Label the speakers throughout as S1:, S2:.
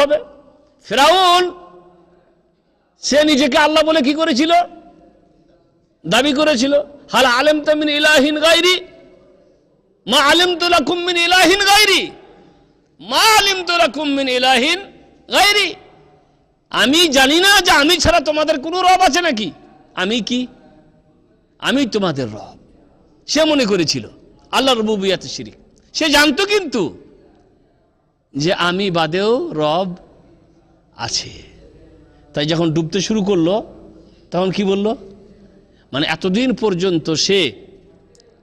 S1: হবে। ফিরআউন সে নিজেকে আল্লাহ বলে কি করেছিল? দাবি করেছিল, হাল আলিমতা মিন ইলাহিন গায়রি মা আলিমতু লাকুম মিন ইলাহিন গায়রি মা আলিমতু লাকুম মিন ইলাহিন গায়রি। আমি জানি না যে আমি ছাড়া তোমাদের কোনো রব আছে নাকি? আমি কি? আমি তোমাদের রব। সে মনে করেছিল আল্লাহর রুবুবিয়তে শিরিক। সে জানতো কিন্তু যে আমি বাদেও রব আছে। তাই যখন ডুবতে শুরু করলো তখন কি বলল? মানে এতদিন পর্যন্ত সে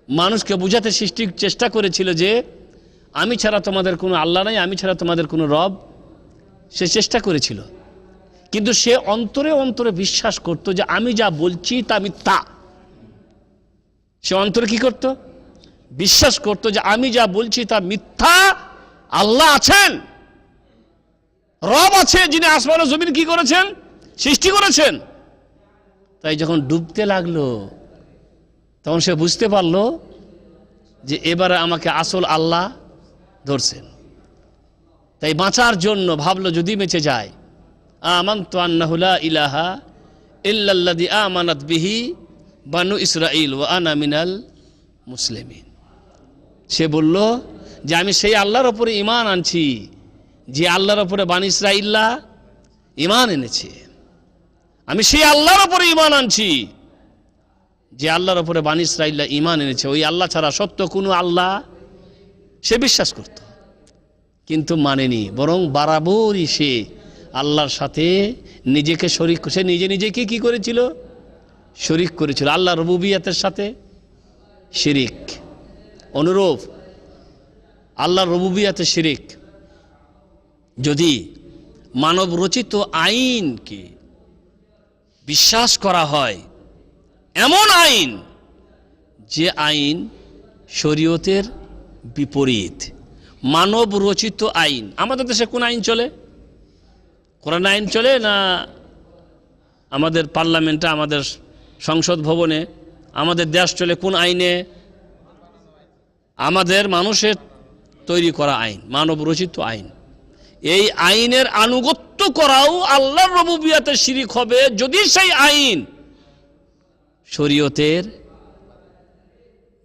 S1: মানুষকে বুঝাতে সৃষ্টির চেষ্টা করেছিল যে আমি ছাড়া তোমাদের কোনো আল্লাহ নাই, আমি ছাড়া তোমাদের কোনো রব। সে চেষ্টা করেছিল, কিন্তু সে অন্তরে অন্তরে বিশ্বাস করত যে আমি যা বলছি তা মিথ্যা। সে অন্তরে কি করত? বিশ্বাস করত যে আমি যা বলছি তা মিথ্যা। আল্লাহ আছেন, রব আছে, যিনি আসমান ও জমিন কি করেছেন? সৃষ্টি করেছেন। তাই যখন ডুবতে লাগলো তখন সে বুঝতে পারলো যে এবারে আমাকে আসল আল্লাহ ধরছেন। তাই বাঁচার জন্য ভাবলো যদি বেঁচে যায়, আমানতু আন্নাহু লা ইলাহা ইল্লাল্লাযী আমানাত বিহি বানু ইসরাঈল ওয়া আনা মিনাল মুসলিমিন। সে বলল যে আমি সেই আল্লাহর উপরে ঈমান আনছি যে আল্লাহর উপরে বানু ইসরাঈলরা ঈমান এনেছে। আমি সেই আল্লাহর উপরে ঈমান আনছি যে আল্লাহর উপরে বানু ইসরাঈলরা ঈমান এনেছে। ওই আল্লাহ ছাড়া সত্য কোনো আল্লাহ সে বিশ্বাস করত, কিন্তু মানেনি, বরং বরাবরই সে আল্লাহর সাথে নিজেকে শরীক, সে নিজে নিজেকে কি করেছিল? শরীক করেছিল। আল্লাহর রুবুবিয়তের সাথে শিরিক। অনুরূপ আল্লাহর রুবুবিয়তে শিরিক। যদি মানব রচিত আইনকে বিশ্বাস করা হয়, এমন আইন যে আইন শরীয়তের বিপরীত, মানব রচিত আইন। আমাদের দেশে কোন আইন চলে? কোরআন আইন চলে না আমাদের পার্লামেন্টে, আমাদের সংসদ ভবনে আমাদের দেশ চলে কোন আইনে? আমাদের মানুষের তৈরি করা আইন, মানব রচিত আইন। এই আইনের আনুগত্য করাও আল্লাহর রুবুবিয়তের শিরিক হবে যদি সেই আইন শরীয়তের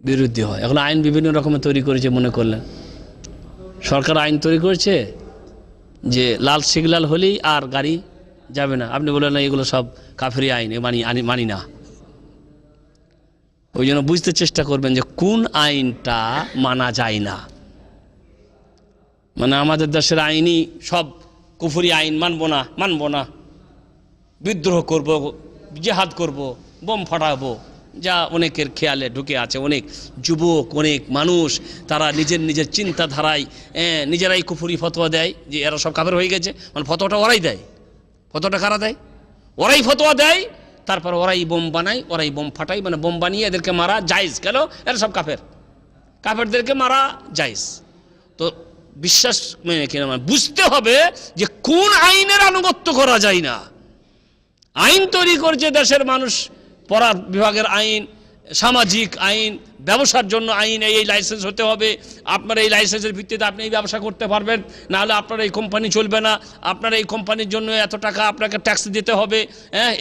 S1: বিরুদ্ধে হয়। এখন আইন বিভিন্ন রকমের তৈরি করেছে। মনে করলেন সরকার আইন তৈরি করেছে যে লাল সিগন্যাল হলেই আর গাড়ি যাবে না। আপনি বলেন না এগুলো সব কাফেরি আইন, মানি না। ওই জন্য বুঝতে চেষ্টা করবেন যে কোন আইনটা মানা যায় না। মানে আমাদের দেশের আইনই সব কুফরি আইন, মানবো না, বিদ্রোহ করব, জিহাদ করব, বোম ফাটাবো, যা অনেকের খেয়ালে ঢুকে আছে। অনেক যুবক, অনেক মানুষ তারা নিজের চিন্তাধারায় নিজেরাই কুফরি ফতোয়া দেয় যে এরা সব কাফের হয়ে গেছে। মানে ফতোয়াটা ওরাই দেয়। ফতোয়াটা কারা দেয়? ওরাই ফতোয়া দেয়। তারপর ওরাই বোম বানায়, ওরাই বোম ফাটায়। মানে বোম বানিয়ে এদেরকে মারা জায়েজ। কেন? এরা সব কাফের, কাফেরদেরকে মারা জায়েজ। তো বিশ্বাস বুঝতে হবে যে কোন আইনের আনুগত্য করা যায় না। আইন তৈরি করছে দেশের মানুষ, পড়ার বিভাগের আইন, সামাজিক আইন, ব্যবসার জন্য আইন, এই লাইসেন্স হতে হবে, আপনার এই লাইসেন্সের ভিত্তিতে আপনি এই ব্যবসা করতে পারবেন, নাহলে আপনার এই কোম্পানি চলবে না, আপনার এই কোম্পানির জন্য এত টাকা আপনাকে ট্যাক্স দিতে হবে, হ্যাঁ,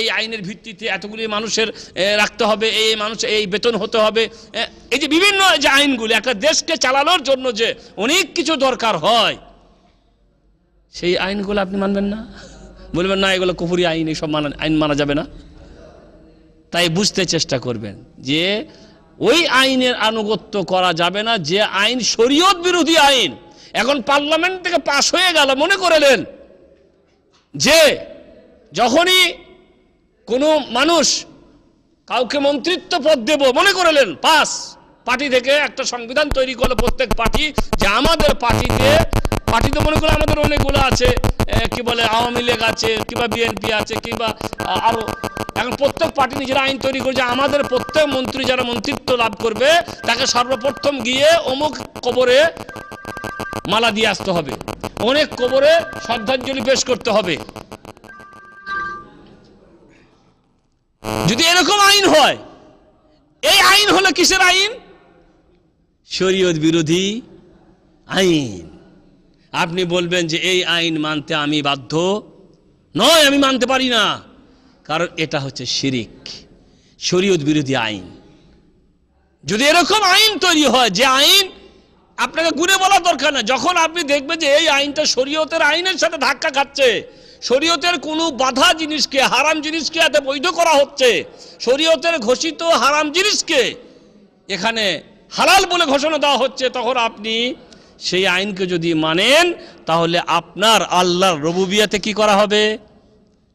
S1: এই আইনের ভিত্তিতে এতগুলি মানুষের রাখতে হবে, এই মানুষ এই বেতন হতে হবে। এই যে বিভিন্ন যে আইনগুলি একটা দেশকে চালানোর জন্য যে অনেক কিছু দরকার হয়, সেই আইনগুলো আপনি মানবেন না, বলবেন না এগুলো কুফরি আইন, এইসব আইন মানা যাবে না। তাই বুঝতে চেষ্টা করবেন যে ওই আইনের আনুগত্য করা যাবে না যে আইন শরীয়ত বিরোধী আইন। এখন পার্লামেন্ট থেকে পাশ হয়ে গেল, মনে করলেন যে যখনই কোনো মানুষ কাউকে মন্ত্রিত্ব পদ দেব, মনে করলেন পাস, পার্টি থেকে একটা সংবিধান তৈরি করলো প্রত্যেক পার্টি যে আমাদের পার্টিতে তো মনে করলে আমাদের অনেকগুলো আছে, কি বলে আওয়ামী লীগ আছে, কিংবা বিএনপি আছে, কিংবা আরো। এখন প্রত্যেক পার্টি নিজের আইন তৈরি করে যে আমাদের প্রত্যেক মন্ত্রী যারা মন্ত্রিত্ব লাভ করবে তাকে সর্বপ্রথম গিয়ে অমুক কবরে মালা দিয়ে আসতে হবে, অনেক কবরে শ্রদ্ধাঞ্জলি পেশ করতে হবে। যদি এরকম আইন হয়, এই আইন হলো কিসের আইন? শরীয়ত বিরোধী আইন। আপনি বলবেন যে এই আইন মানতে আমি বাধ্য নয়, আমি মানতে পারি না, কারণ এটা হচ্ছে শিরিক, শরীয়ত বিরোধী আইন। যদি এরকম আইন তৈরি হয় যে আইন আপনাকে গুনে বলা দরকার না, যখন আপনি দেখবেন যে এই আইনটা শরীয়তের আইনের সাথে ধাক্কা খাচ্ছে, শরীয়তের কোনো বাধা জিনিসকে, হারাম জিনিসকে এতে বৈধ করা হচ্ছে, শরীয়তের ঘোষিত হারাম জিনিসকে এখানে হালাল বলে ঘোষণা দেওয়া হচ্ছে, তখন আপনি সেই আইনকে যদি মানেন তাহলে আপনার আল্লাহর রুবুবিয়াতে কি করা হবে?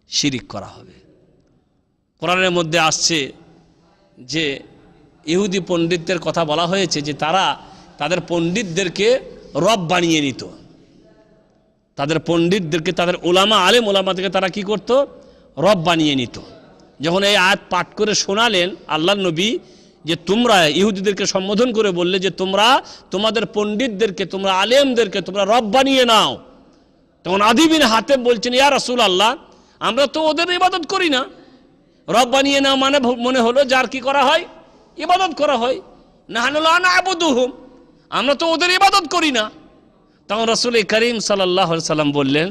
S1: শিরিক করা হবে। কোরআনের মধ্যে আসছে যে ইহুদি পণ্ডিতদের কথা বলা হয়েছে যে তারা তাদের পণ্ডিতদেরকে রব বানিয়ে নিত, তাদের পণ্ডিতদেরকে, তাদের ওলামা, আলেম ওলামাদেরকে তারা কি করত? রব বানিয়ে নিত। যখন এই আয়াত পাঠ করে শোনালেন আল্লাহর নবী, যে তোমরা ইহুদিদেরকে সম্বোধন করে বললে যে তোমরা তোমাদের পণ্ডিতদেরকে, তোমরা আলেমদেরকে তোমরা রব বানিয়ে নাও, তখন আদি বিন হাতেম বলছেন, ইয়া রাসূলুল্লাহ, আমরা তো ওদের ইবাদত করি না। রব বানিয়ে নাও মানে মনে হলো যার কি করা হয়? ইবাদত করা হয়। নাহনু লা না'বুদুহুম, আমরা তো ওদের ইবাদত করি না। তখন রাসূল করিম সাল্লাল্লাহু আলাইহি সাল্লাম বললেন,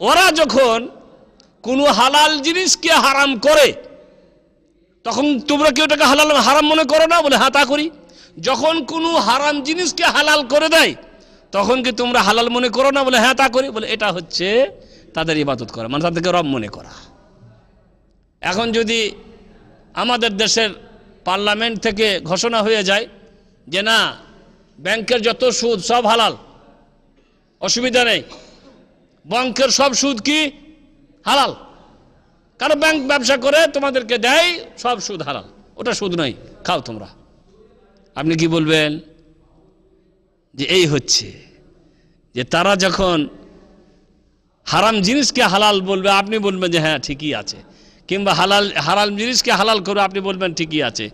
S1: ওরা যখন কোনো হালাল জিনিসকে হারাম করে তখন তোমরা কি ওটাকে হালাল হারাম মনে করো না? বলে হ্যাঁ তা করি। যখন কোনো হারাম জিনিসকে হালাল করে দেয় তখন কি তোমরা হালাল মনে করো না? বলে হ্যাঁ তা করি। বলে এটা হচ্ছে তাদের ইবাদত করা, মানে তাদেরকে রব মনে করা। এখন যদি আমাদের দেশের পার্লামেন্ট থেকে ঘোষণা হয়ে যায় যে না, ব্যাংকের যত সুদ সব হালাল, অসুবিধা নেই, ব্যাংকের সব সুদ কি হালাল, কারণ ব্যাংক ব্যবসা করে তোমাদেরকে দেয়, সব সুদ হালাল, ওটা সুদ নয়, খাও তোমরা। আপনি কি বলবেন? যে এই হচ্ছে যে তারা যখন হারাম জিনিসকে হালাল বলবে আপনি বলবেন যে হ্যাঁ ঠিকই আছে, কিংবা হালাল জিনিসকে হালাল করবে আপনি বলবেন ঠিকই আছে।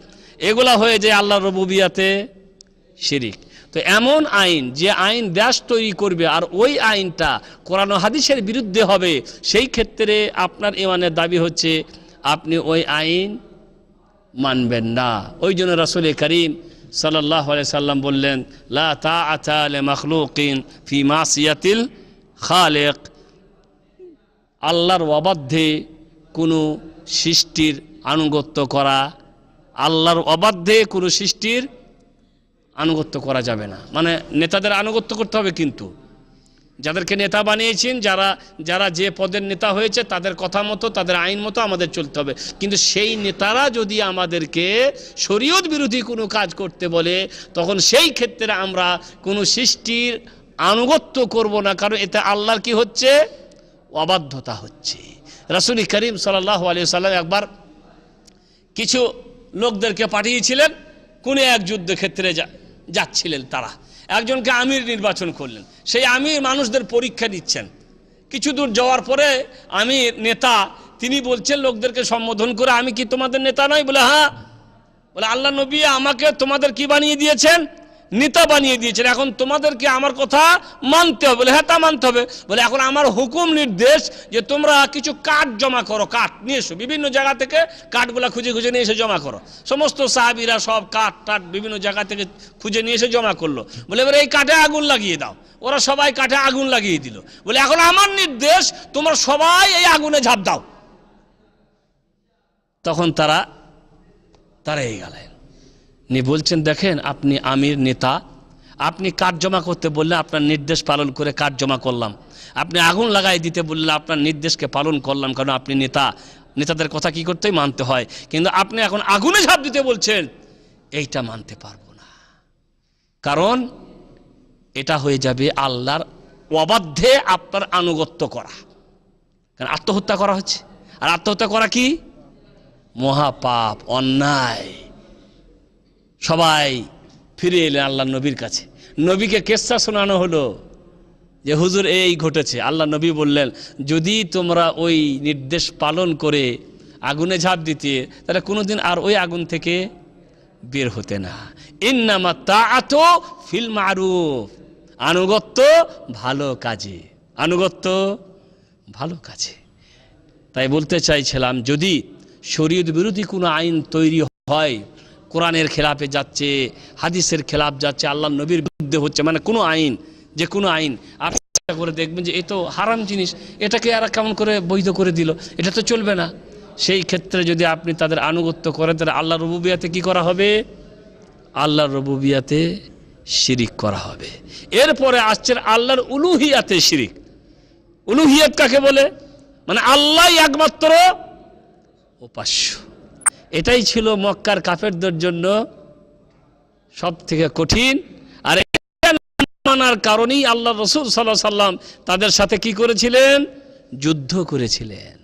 S1: এগুলা হয়ে যায় আল্লাহর রুবুবিয়াতে শিরিক। তো এমন আইন, যে আইন দেশ তৈরি করবে আর ওই আইনটা কোরআন ও হাদিসের বিরুদ্ধে হবে, সেই ক্ষেত্রে আপনার ঈমানের দাবি হচ্ছে আপনি ওই আইন মানবেন না। ওই জন্য রাসূল করিম সাল্লাল্লাহু আলাইহি সাল্লাম বললেন, লা তাআতা লিমাখলুকিন ফি মাসিয়াতিল খালিক, আল্লাহর অবাধ্যে কোনো সৃষ্টির আনুগত্য করা, আল্লাহর অবাধ্যে কোনো সৃষ্টির আনুগত্য করা যাবে না। মানে নেতাদের আনুগত্য করতে হবে, কিন্তু যাদেরকে নেতা বানিয়েছেন, যারা যে পদের নেতা হয়েছে তাদের কথা মতো, তাদের আইন মতো আমাদের চলতে হবে। কিন্তু সেই নেতারা যদি আমাদেরকে শরীয়ত বিরোধী কোনো কাজ করতে বলে তখন সেই ক্ষেত্রে আমরা কোনো সৃষ্টির আনুগত্য করব না, কারণ এতে আল্লাহর কি হচ্ছে? অবাধ্যতা হচ্ছে। রাসূল করিম সাল্লাল্লাহু আলাইহি সাল্লাম একবার কিছু লোকদেরকে পাঠিয়েছিলেন, কোন এক যুদ্ধক্ষেত্রে যাচ্ছিলেন, তারা একজনকে আমির নির্বাচন করলেন। সেই আমির মানুষদের পরীক্ষা দিচ্ছেন। কিছু দূর যাওয়ার পরে আমির নেতা তিনি বলছেন লোকদেরকে সম্বোধন করে, আমি কি তোমাদের নেতা নই? বলে হ্যাঁ। বলে আল্লাহ নবী আমাকে তোমাদের কি বানিয়ে দিয়েছেন? নেতা বানিয়ে দিয়েছেন। এখন তোমাদেরকে আমার কথা মানতে হবে। বলে হ্যাঁ তা মানতে হবে। বলে এখন আমার হুকুম নির্দেশ যে তোমরা কিছু কাঠ জমা করো, কাঠ নিয়ে এসো, বিভিন্ন জায়গা থেকে কাঠগুলা খুঁজে খুঁজে নিয়ে এসে জমা করো। সমস্ত সাহাবীরা সব কাঠ টাঠ বিভিন্ন জায়গা থেকে খুঁজে নিয়ে এসে জমা করলো। বলে এবার এই কাঠে আগুন লাগিয়ে দাও। ওরা সবাই কাঠে আগুন লাগিয়ে দিল। বলে এখন আমার নির্দেশ তোমরা সবাই এই আগুনে ঝাঁপ দাও। তখন তারা এই গেলেন নিয়ে বলছেন, দেখেন আপনি আমির নেতা, আপনি কাঠ জমা করতে বললেন, আপনার নির্দেশ পালন করে কাঠ জমা করলাম। আপনি আগুন লাগাই দিতে বললেন, আপনার নির্দেশকে পালন করলাম, কারণ আপনি নেতা, নেতাদের কথা কি করতেই মানতে হয়। কিন্তু আপনি এখন আগুনে ঝাঁপ দিতে বলছেন, এইটা মানতে পারবো না, কারণ এটা হয়ে যাবে আল্লাহর অবাধ্যে আপনার আনুগত্য করা। কারণ আত্মহত্যা করা হচ্ছে, আর আত্মহত্যা করা কি মহাপাপ, অন্যায়। সবাই ফিরে এলেন আল্লাহ নবীর কাছে। নবীকে কেসা শোনানো হলো যে হুজুর এই ঘটেছে। আল্লাহ নবী বললেন, যদি তোমরা ওই নির্দেশ পালন করে আগুনে ঝাঁপ দিতে, তাহলে কোনোদিন আর ওই আগুন থেকে বের হতে না। ইন্নামা তাআতু ফিল মারুফ, আনুগত্য ভালো কাজে, আনুগত্য ভালো কাজে। তাই বলতে চাইছিলাম, যদি শরীয়ত বিরোধী কোনো আইন তৈরি হয়, কোরআনের খেলাফে যাচ্ছে, হাদিসের খেলাফ যাচ্ছে, আল্লাহ নবীর বিরুদ্ধে হচ্ছে, মানে কোনো আইন যে কোনো আইন আপনি করে দেখবেন যে এ তো হারাম জিনিস, এটাকে আর কেমন করে বৈধ করে দিল, এটা তো চলবে না। সেই ক্ষেত্রে যদি আপনি তাদের আনুগত্য করেন তাহলে আল্লাহর রুবুবিয়াতে কি করা হবে? আল্লাহর রুবুবিয়াতে শিরিক করা হবে। এরপরে আসছে আল্লাহর উলুহিয়াতে শিরিক। উলুহিয়াত কাকে বলে? মানে আল্লাহ একমাত্র উপাস্য। এটাই ছিল মক্কার কাফেরদের জন্য সব থেকে কঠিন। আর মানার কারণেই আল্লাহ রসুল সাল্লাল্লাহু আলাইহি সাল্লাম তাদের সাথে কি করেছিলেন? যুদ্ধ করেছিলেন।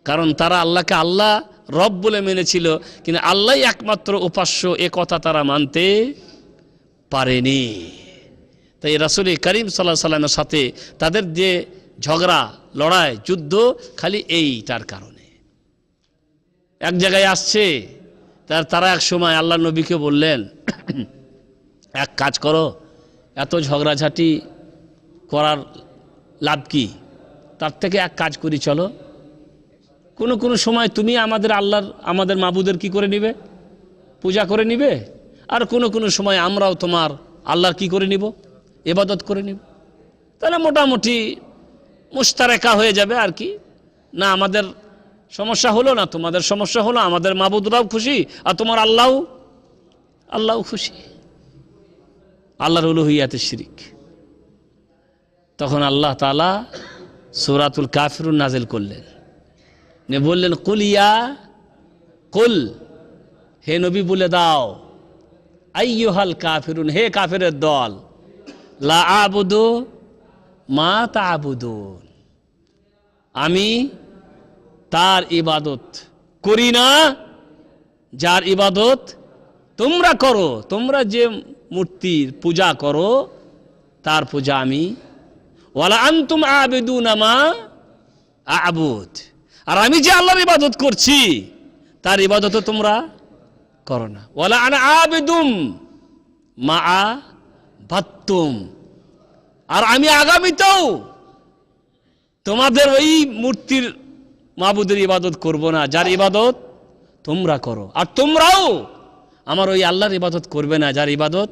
S1: কারণ তারা আল্লাহকে আল্লাহ রব বলে মেনেছিল, কিন্তু আল্লাহ একমাত্র উপাস্য এ কথা তারা মানতে পারেনি। তাই রাসূল করিম সাল্লাল্লাহু আলাইহি সাল্লামের সাথে তাদের যে ঝগড়া, লড়াই, যুদ্ধ খালি এইটার কারণে। এক জায়গায় আসছে তারা এক সময় আল্লাহ নবীকে বললেন, এক কাজ করো, এত ঝগড়াঝাটি করার লাভ কি? তার থেকে এক কাজ করি, চলো কোনো সময় তুমি আমাদের মাবুদের কি করে নিবে? পূজা করে নিবে। আর কোনো সময় আমরাও তোমার আল্লাহর কি করে নিব? ইবাদত করে নিব। তাহলে মোটামুটি মুশতারাকা হয়ে যাবে আর কি। না আমাদের সমস্যা হলো, না তোমাদের সমস্যা হলো, আমাদের মাবুদরাও খুশি আর তোমার আল্লাহও খুশি। আল্লাহর উলুহিয়াতে শিরিক। তখন আল্লাহ তাআলা সূরাতুল কাফিরুন নাজিল করলেন, বললেন কুল, হে নবী বলে দাও, আইয়ুহাল কাফিরুন, হে কাফেরের দল, লা আবুদু মা তা'বুদুন, আমি তার ইবাদত করি না যার ইবাদত তোমরা করো। তোমরা যে মূর্তির পূজা করো তার পূজা আমি, ওয়ালা আনতুম আবিদুনা মা আ'বুদ, আর আমি যে আল্লাহর ইবাদত করছি তার ইবাদত তোমরা করো না। ওয়ালা আনা আবিদুম মা আ'বাদতুম, আর আমি আগামীতেও তোমাদের ওই মূর্তির মাবুদের ইবাদত করব না যার ইবাদত তোমরা করো, আর তোমরাও আমার ওই আল্লাহর ইবাদত করবে না যার ইবাদত,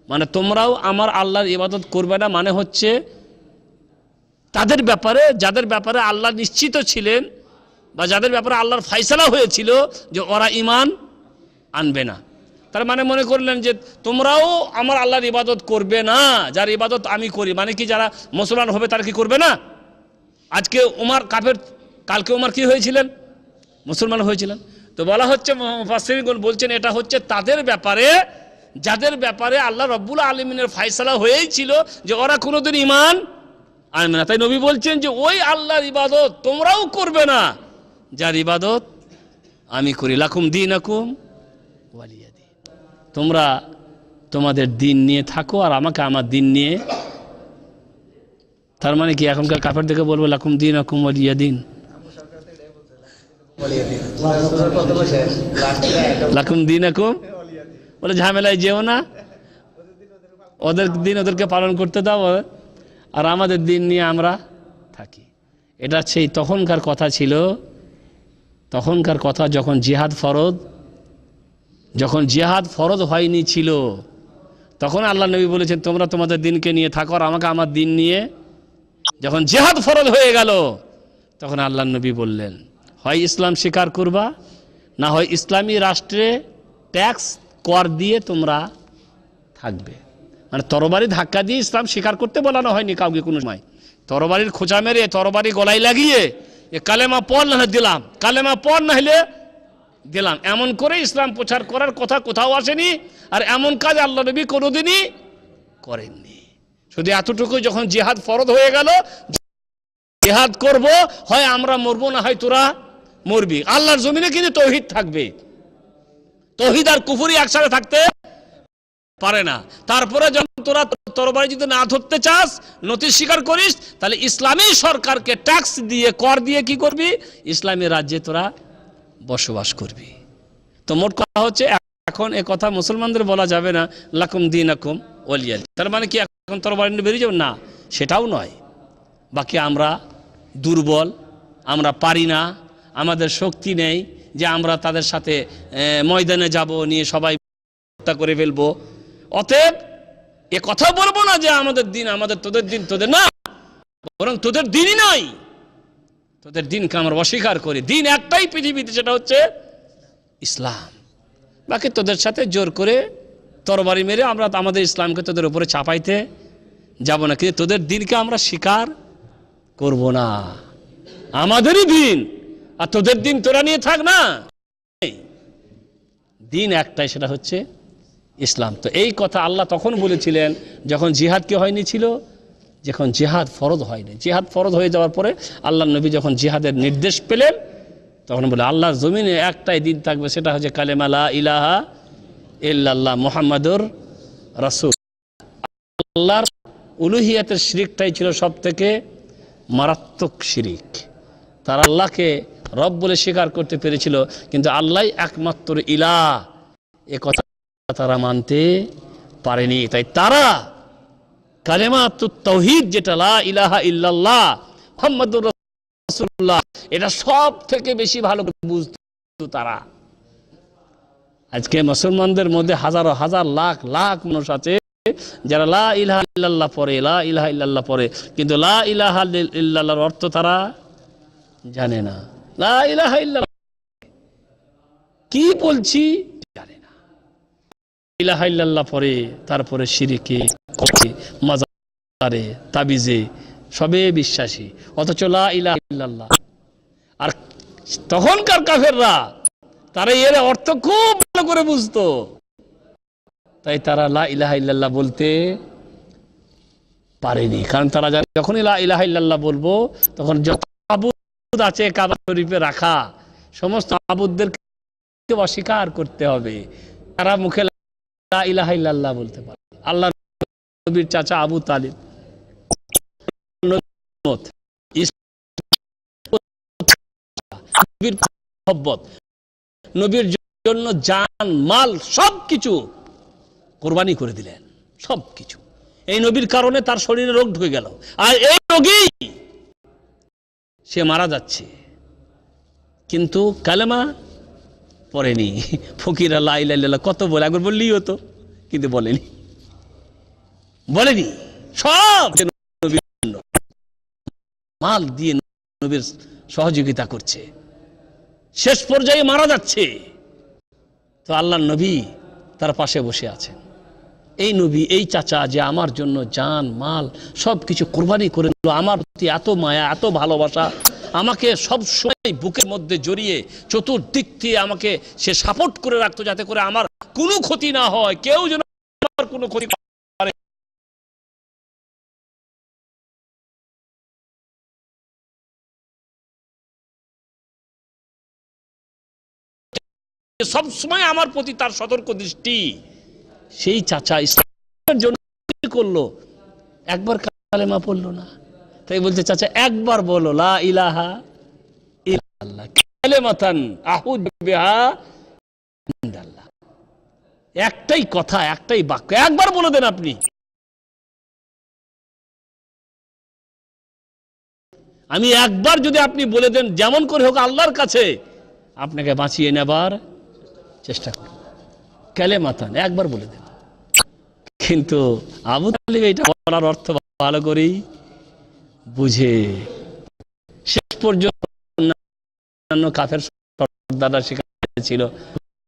S1: মানে তোমরাও আমার আল্লাহর ইবাদত করবে না, মানে হচ্ছে তাদের ব্যাপারে, যাদের ব্যাপারে আল্লাহ নিশ্চিত ছিলেন বা যাদের ব্যাপারে আল্লাহর ফয়সালা হয়েছিল যে ওরা ঈমান আনবে না, তার মানে মনে করলেন যে তোমরাও আমার আল্লাহর ইবাদত করবে না যার ইবাদত আমি করি। মানে কি, যারা মুসলমান হবে তারা কি করবে না? আজকে উমর কাফের, কালকে উমর কি হয়েছিলেন? মুসলমান হয়েছিলেন। তো বলা হচ্ছে, মুফাসসিরগণ বলছেন এটা হচ্ছে তাদের ব্যাপারে যাদের ব্যাপারে আল্লাহ রব্বুল আলামিনের ফয়সালা হয়েই ছিল যে ওরা কোনোদিন ঈমান আনবে না। তাই নবী বলছেন যে ওই আল্লাহর ইবাদত তোমরাও করবে না যার ইবাদত আমি করি। লাকুম দীনাকুম ওয়ালিয়া দীন, তোমরা তোমাদের দিন নিয়ে থাকো আর আমাকে আমার দিন নিয়ে। তার মানে কি এখনকার কাফের দেখে বলবো লাকুম দীনাকুম ওয়ালিয়া দীন? লাকুম দীনাকুম বলে ঝামেলায় যেও না, ওদের দিন ওদেরকে পালন করতে দাও আর আমাদের দিন নিয়ে আমরা থাকি। এটা সেই তখনকার কথা ছিল, তখনকার কথা যখন জিহাদ ফরজ হয়নি ছিল, তখন আল্লাহ নবী বলেছেন তোমরা তোমাদের দিনকে নিয়ে থাকো আর আমাকে আমার দিন নিয়ে। যখন জিহাদ ফরজ হয়ে গেল তখন আল্লাহ নবী বললেন হয় ইসলাম স্বীকার করবা, না হয় ইসলামী রাষ্ট্রে ট্যাক্স কর দিয়ে তোমরা থাকবে। মানে তরবারি ধাক্কা দিয়ে ইসলাম স্বীকার করতে বলানো হয়নি কাউকে কোনো সময়। তরবারির খোঁচা মেরে তরবারি গলায় লাগিয়ে কালেমা পড় না দিলাম, কালেমা পড় না হলে দিলাম, এমন করে ইসলাম প্রচার করার কথা কোথাও আসেনি। আর এমন কাজ আল্লাহ নবী কোনোদিনই করেননি। শুধু এতটুকু, যখন জিহাদ ফরজ হয়ে গেল, জিহাদ করব, হয় আমরা মরবো না হয় তোরা মরবি। আল্লাহর জমিনে কিন্তু তৌহিদ থাকবে, তৌহিদ আর কুফরি একসাথে থাকতে পারে না। তারপরে যখন তোরা তরবারি যদি না ধরতে চাস, নথি স্বীকার করিস, তাহলে ইসলামী সরকারকে ট্যাক্স দিয়ে, কর দিয়ে কি করবি? ইসলামী রাজ্যে তোরা বসবাস করবি। তো মোট কথা হচ্ছে এখন এ কথা মুসলমানদের বলা যাবে না লাকুম দীনাকুম ওয়ালিয়া দীন। তার মানে কি এখন তরবারি নিয়ে বেরিয়ে যাবে? না, সেটাও নয়। বাকি আমরা দুর্বল, আমরা পারি না, আমাদের শক্তি নেই যে আমরা তাদের সাথে ময়দানে যাব, নিয়ে সবাই হত্যা করে ফেলবো। অতএব এ কথা বলবো না যে আমাদের দিন আমাদের, তোদের দিন তোদের না, বরং তোদের দিনই নাই, তোদের দিনকে আমরা অস্বীকার করি। দিন একটাই পৃথিবীতে, সেটা হচ্ছে ইসলাম। বাকি তোদের সাথে জোর করে তরবারি মেরে আমরা আমাদের ইসলামকে তোদের উপরে চাপাইতে যাব না, কিন্তু তোদের দিনকে আমরা স্বীকার করব না। আমাদেরই দিন, আর তোদের দিন তোরা নিয়ে থাক না। দিন একটাই, সেটা হচ্ছে ইসলাম। তো এই কথা আল্লাহ তখন বলেছিলেন যখন জিহাদ কি হয়নি ছিল, যখন জিহাদ ফরজ হয়নি। জিহাদ ফরজ হয়ে যাওয়ার পরে আল্লাহ নবী যখন জিহাদের নির্দেশ পেলেন, তখন বলে আল্লাহর জমিনে একটাই দিন থাকবে, সেটা হচ্ছে কালেমা লা ইলাহা ইল্লাল্লাহ মুহাম্মাদুর রাসূল। আল্লাহর উলুহিয়াতের শিরিকটাই ছিল সব থেকে মারাত্মক শিরিক। তারা আল্লাহকে রব বলে স্বীকার করতে পেরেছিল, কিন্তু আল্লাহ একমাত্র ইলাহ, এ কথা তারা মানতে পারেনি। তাই তারা কালেমাতুত তাওহীদ, যেটা লা ইলাহা ইল্লাল্লাহ মুহাম্মাদুর রাসূলুল্লাহ, এটা সব থেকে বেশি ভালো বুঝতো তারা। আজকে মুসলমানদের মধ্যে হাজারো হাজার লাখ লাখ মানুষ আছে যারা লা ইলাহা ইল্লাল্লাহ পড়ে, লা ইলাহা ইল্লাল্লাহ পড়ে, কিন্তু লা ইলাহা ইল্লাল্লাহর অর্থ তারা জানে না। লা ইলাহা ইল্লাল্লাহ কি বলছি জানে না। ইলাহা ইল্লাল্লাহ পড়ে, তারপরে শিরকে, মাজারে, তাবিজে সবে বিশ্বাসী, অথচ লা ইলাহা ইল্লাল্লাহ। আর তখনকার কাফেররা তারা এর অর্থ খুব ভালো করে বুঝতো, তাই তারা লা ইলাহা ইল্লাল্লাহ বলতে পারেনি। কারণ তারা জানে যখনই লা ইলাহা ইল্লাল্লাহ বলবো, তখন যত মাবুদ আছে কাবা শরীফে রাখা, সমস্ত মাবুদদেরকে অস্বীকার করতে হবে। তারা মুখে লা ইলাহা ইল্লাল্লাহ বলতে পারে। আল্লাহ নবীর চাচা আবু তালিব নবীর জন্য জান মাল সবকিছু কোরবানি করে দিলেন, সবকিছু। এই নবীর কারণে তার শরীরে রোগ ঢুকে গেল, আর এই রোগেই সে মারা যাচ্ছে, কিন্তু কালেমা পড়েনি। ফকিরা লা ইলাহা ইল্লাল্লাহ কত বলে, একবার বললেই হতো, কিন্তু বলেনি, বলেনি। সব নবীর জন্য মাল দিয়ে নবীর সহযোগিতা করছে, শেষ পর্যায়ে মারা যাচ্ছে, তো আল্লাহ নবী তার পাশে বসে আছেন। এই নবী, এই চাচা যে আমার জন্য জান মাল সবকিছু কোরবানি করে দিল, আমার প্রতি এত মায়া এত ভালোবাসা, আমাকে সব সময় বুকের মধ্যে জড়িয়ে চতুর্দিক দিয়ে আমাকে সে সাপোর্ট করে রাখতো, যাতে করে আমার কোনো ক্ষতি না হয়, কেউ যেন আমার কোনো ক্ষতি না করে। সব সময় আমার প্রতি তার সতর্ক দৃষ্টি। সেই চাচা ইসলামের জন্য করলো, একবার কালেমা পড়লো না, তাই বলছে চাচা একবার বলো লা ইলাহা ইল্লাল্লাহ কালেমাতান আহুযু বিহা ইনদাল্লাহ। একটাই কথা, একটাই বাক্য, একবার বলে দেন আপনি। আমি একবার যদি আপনি বলে দেন, যেমন করে হোক আল্লাহর কাছে আপনাকে বাঁচিয়ে নেবার চেষ্টা করুন, কালেমাতান একবার বলে দেন। কিন্তু আবু তালিব এটা বলার অর্থ ভালো করেই বুঝে, শেষ পর্যন্ত অন্যান্য কাফের সর্দাররা শিখাচ্ছিল,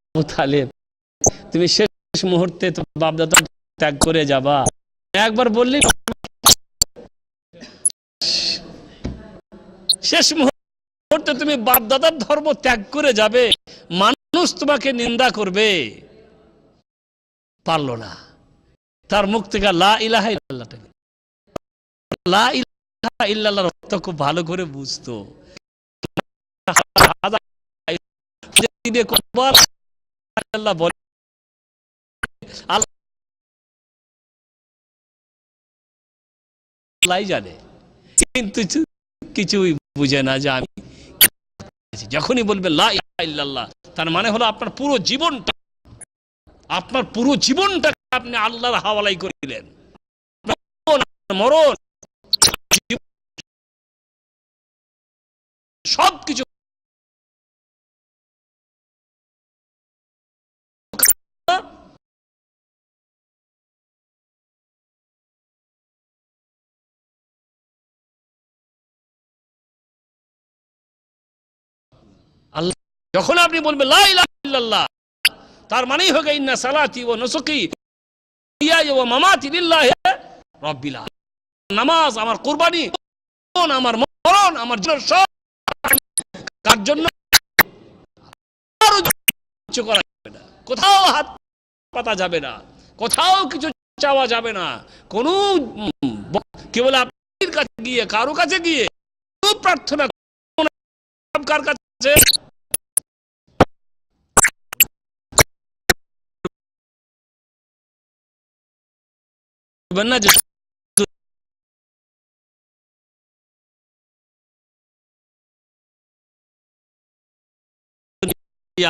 S1: আবু তালেব তুমি শেষ মুহূর্তে বাপদাদা ত্যাগ করে যাবা, একবার বললি শেষ মুহূর্তে তুমি বাপদাদার ধর্ম ত্যাগ করে যাবে, মানুষ তোমাকে নিন্দা করবে, পারলো না। তার মুখ থেকে লা ইলাহা ইল্লাল্লাহ, লা ইলাহা ইল্লাল্লাহর অর্থ খুব ভালো করে বুঝতো। আল্লাহ জানে, কিন্তু কিছুই বুঝে না যে আমি যখনই বলবে লা ইলাহা ইল্লাল্লাহ, তার মানে হলো আপনার পুরো জীবনটাকে আপনি আল্লাহর হাওয়ালাই করে দিলেন। মরণ সবকিছু যখন আপনি বলবেন লা ইলাহা ইল্লাল্লাহ, তার মানেই হবে ইন্না সালাতি ওয়া নুসুকি ওয়া মামাতি লিল্লাহি রাব্বিল আলামিন। নামাজ, আমার কুরবানি, আমার মরণ, আমার জীবন সব কার জন্য? কিছু করা যাবে না, কোথাও হাত পাতা যাবে না, কোথাও কিছু চাওয়া যাবে না, কোন কেবল আপনার কাছে গিয়ে, কারো কাছে গিয়ে প্রার্থনা কার কাছে? না যে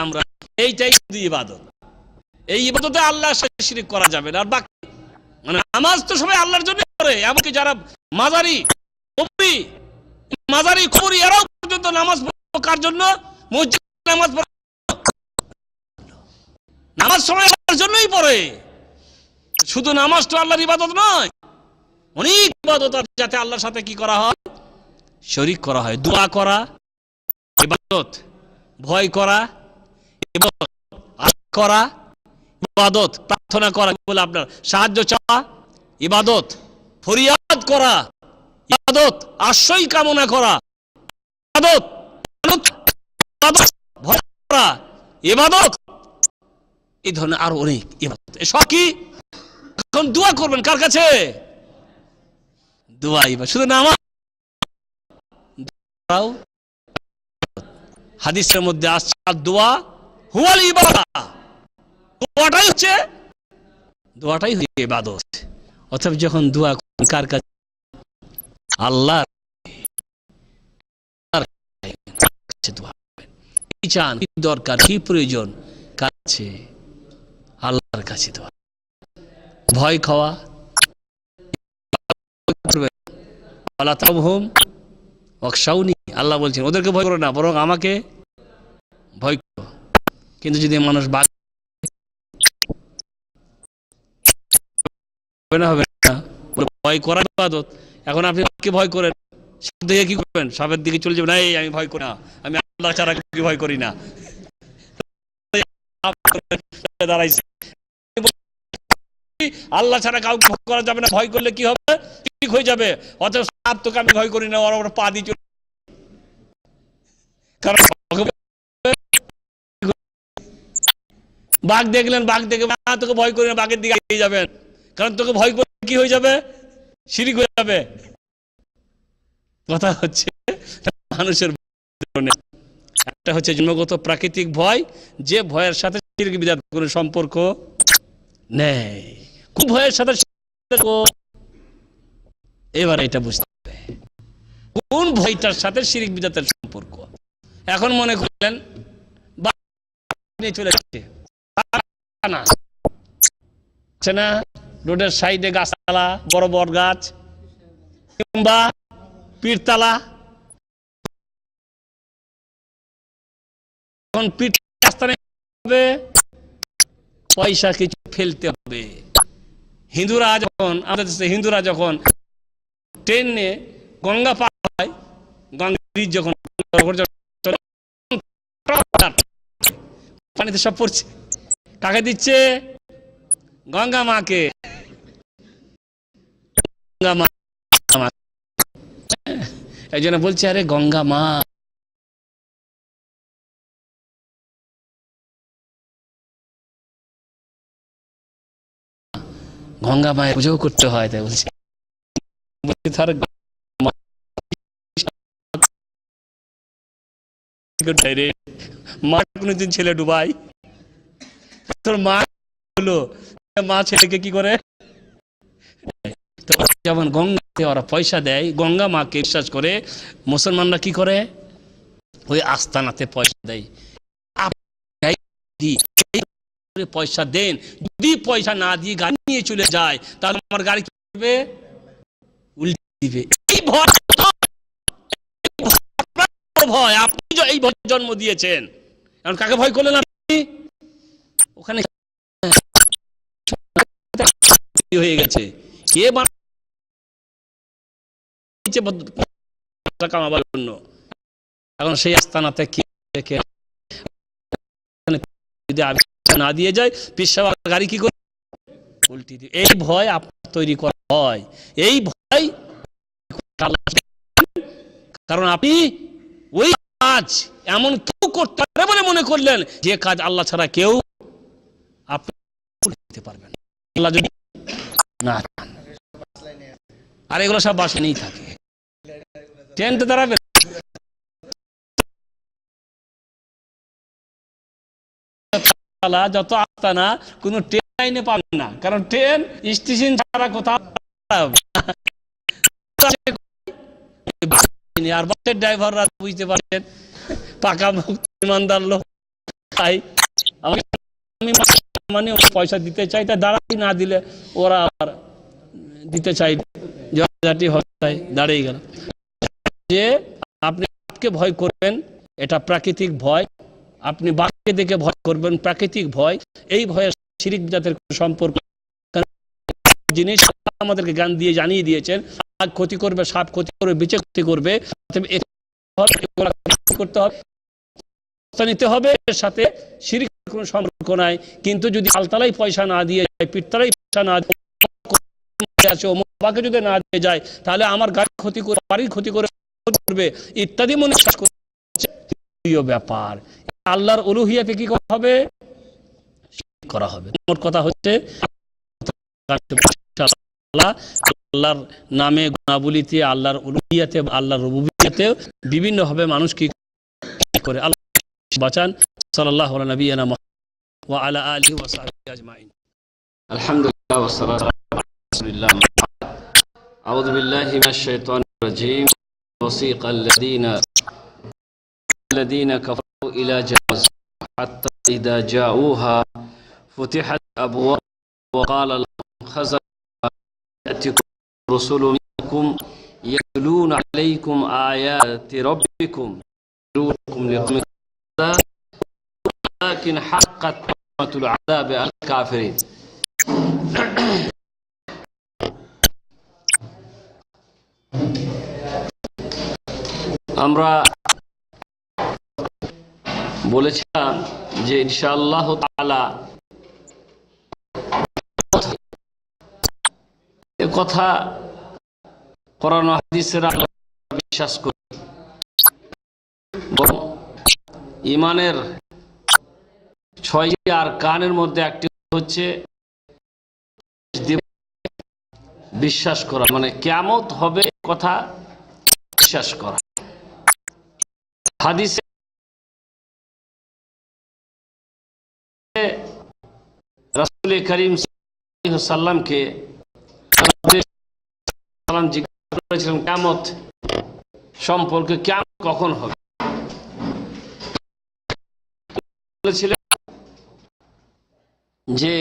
S1: আমরা এইটাই শুধু ইবাদত, এই ইবাদতে আল্লাহর সাথে শিরক করা যাবে না। আর বাকি মানে নামাজ তো সবাই আল্লাহর জন্য করে, এমনকি যারা মাজারি কবরি এরাও পর্যন্ত নামাজ কার জন্য? মসজিদ নামাজ সবাই আল্লাহর জন্যই পড়ে। শুধু নামাজ তো আল্লাহর ইবাদত নয়, অনেক ইবাদত আছে যাতে আল্লাহর সাথে কি করা হয়? শরীক করা হয়। দোয়া করা ইবাদত, ভয় করা ইবাদত, আশা করা ইবাদত, প্রার্থনা করা বলে আপনার সাহায্য চাওয়া ইবাদত, ফরিয়াদ করা ইবাদত, আশ্রয় কামনা করা ইবাদত, ভয় করা ইবাদত, এই ধরনের আরো অনেক ইবাদত। এসব কি? এখন দোয়া করবেন কার কাছে? দোয়া ইবাদত, শুধু নামাজ। হাদিসের মধ্যে আসছে দোয়া হুয়াল ইবাদা, দোয়াটাই হচ্ছে ইবাদত। অতএব যখন দোয়া করেন কার কাছে? আল্লাহ দোয়া করেন। কি চান, কি দরকার, কি প্রয়োজন, কাছে আল্লাহর কাছে দোয়া। ভয় খাওয়া আল্লাহ বলছেন ওদেরকে ভয় করো না, বরং আমাকে ভয় করো। কিন্তু যদি মানুষ হবে না, ভয় করা ইবাদত। এখন আপনি কি ভয় করেন? সাপ দেখে কি করবেন? সাপের দিকে চলে যাবেন, এই আমি ভয় করি না, আমি আল্লাহ ছাড়া কি ভয় করি না। দাঁড়াইছে আল্লাহ ছাড়া কাউকে ভয় করা যাবে না, ভয় করলে কি হবে? ঠিক হয়ে যাবে। অথচ সাপ তোকে আমি ভয় করি না, ওরা পা দিয়ে চলে। কারণ বাঘ দেখলেন, বাঘ দেখে তোকে ভয় করি না, বাঘের দিকে এগিয়ে যাবেন। কারণ তোকে ভয় করলে কি হয়ে যাবে? শিরক হয়ে যাবে। কথা হচ্ছে মানুষের একটা হচ্ছে জন্মগত প্রাকৃতিক ভয়, যে ভয়ের সাথে শিরক বিদআত কোনো সম্পর্ক নেই। কোন ভয়ের সাথে? এবার এটা বুঝতে হবে কোন ভয়টার সাথে শিরক বিদআতের সম্পর্ক। এখন মনে করলেন চলে যাচ্ছে না, রোডের সাইডে গাছতলা, বড় বড় গাছ কিংবা পীরতলা, এখন পয়সা কিছু ফেলতে হবে। হিন্দুরা যখন ট্রেনে গঙ্গা পার হয়, গঙ্গা ব্রিজ যখন পানিতে সব পড়ছে, কাকে দিচ্ছে? গঙ্গা মাকে। গঙ্গা মা, এই জন্য বলছে আরে গঙ্গা মা, গঙ্গা মায়ের পুজো করতে হয়, তাই বলছে। মা কোনদিন ছেলে ডুবাই? তোর মা হলো, মা ছেলেকে কি করে? যেমন গঙ্গাতে ওরা পয়সা দেয়, গঙ্গা মাকে বিশ্বাস করে মুসলমানরা কি করে? ওই আস্তানাতে পয়সা দেয়। পয়সা দেন, যদি পয়সা না দিয়ে গাড়ি নিয়ে চলে যায়, তাহলে আমার গাড়ি কি করবে? উল্টে দিবে। এই ভয়, আপনি এই ভয় জন্ম দিয়েছেন। এখন কাকে ভয় করলেন আপনি? ওখানে হয়ে গেছে, কে কামাবার জন্য। এখন সেই আস্তানাতে কি যদি আমি না দিয়ে যাই, পীর সাহেব গাড়ি কি করে উল্টি দিয়ে। এই ভয় আপনার তৈরি করা হয়, এই ভয়, কারণ আপনি ওই কাজ এমন কেউ করতে পারে বলে মনে করলেন যে কাজ আল্লাহ ছাড়া কেউ আপনি করতে পারবেন আল্লাহ যদি না। আর এগুলো সব বাসে নেই থাকে, ট্রেনতে দাঁড়াবে যত আস্তানা কোন ট্রেন লাইনে পাবেন না, কারণ ট্রেন স্টেশন ছাড়া কোথাও। আর বাসের ড্রাইভাররা বুঝতে পারছেন পাকা ইমানদার লোক, তাই আমি মানে পয়সা দিতে চাই, তা দাঁড়াই না দিলে ওরা আবার দিতে চাই, দাঁড়িয়ে গেল। যে আপনি বাঘকে ভয় করবেন এটা প্রাকৃতিক ভয়, আপনি বাঘকে দেখে ভয় করবেন প্রাকৃতিক ভয়। এই ভয়ে শিরিক জাতের সম্পর্ক জিনিস আমাদেরকে জ্ঞান দিয়ে জানিয়ে দিয়েছেন, বাঘ ক্ষতি করবে, সাপ ক্ষতি করবে, বিচে ক্ষতি করবে, করতে হবে, নিতে হবে, এর সাথে শিরিক কোনো সম্পর্ক নাই। কিন্তু যদি আলতালাই পয়সা না দিয়ে যায়, পিঠতলাই পয়সা না দিয়ে যদি না দিয়ে যায়, তাহলে আমার গাড়ির ক্ষতি করে, বাড়ির ক্ষতি করবে ইত্যাদি মনে ব্যাপার। আল্লাহর উলুহিয়াতে কি করা হবে? মোট কথা হচ্ছে আল্লাহর নামে গুণাবলীতে, আল্লাহর উলুহিয়াতে, আল্লাহর রুবুবিয়্যাতে বিভিন্ন ভাবে মানুষ কি করে। আল্লাহ বাঁচান। সাল্লাল্লাহু আলা নবিয়িনা মুহাম্মদ ওয়া আলা আলিহি ওয়া সাহবিহি আজমাইন। আলহামদুলিল্লাহ ওয়া সালাতু আলা রাসূলিল্লাহ। আউযু বিল্লাহি মিনাশ শাইতানির রাজীম। ওয়াসিqa الذين كفروا إلى جهنم حتى إذا جاءوها فتحت أبواب وقال لهم خزنتها يأتيكم رسل منكم يتلون عليكم آيات ربكم ينذرونكم لقوم لكن حقت كلمة العذاب على الكافرين। আমরা বলেছিলাম যে ইনশাআল্লাহ তাআলা এ কথা কোরআন ও হাদিসের আলোকে বিশ্বাস করি। ঈমানের 6টি আরকানের মধ্যে একটি হচ্ছে বিশ্বাস করা, মানে কিয়ামত হবে কথা বিশ্বাস করা। হাদিসে রাসূল করিম সাল্লাল্লাহু আলাইহি ওয়াসাল্লামকে জিজ্ঞাসা করেছিলেন কিয়ামত সম্পর্কে, কিয়ামত কখন হবে? বলেছিলেন যে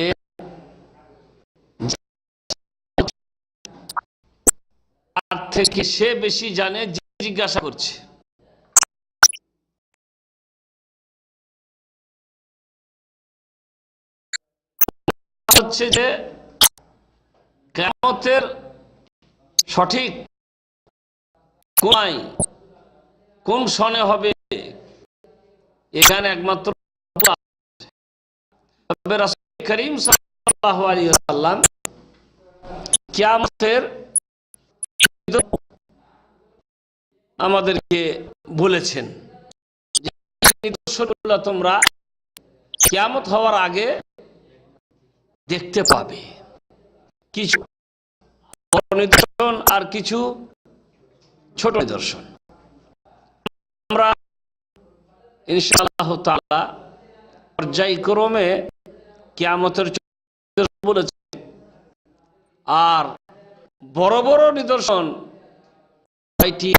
S1: তার থেকে সে বেশি জানে যে জিজ্ঞাসা করছে। হচ্ছে যে কিয়ামতের সঠিক কোন সনে হবে, এখানে একমাত্র রাসূল করিম সাল্লাল্লাহু আলাইহি ওয়াসাল্লাম কিয়ামতের আমাদেরকে বলেছেন যে নিদর্শনগুলো তোমরা কিয়ামত হওয়ার আগে দেখতে পাবে, কিছু বড় নিদর্শন আর কিছু ছোট নিদর্শন। আমরা ইনশাআল্লাহ তাআলা পর্যায়ক্রমে কিয়ামতের বলেছি, আর বড় বড় নিদর্শন 6টি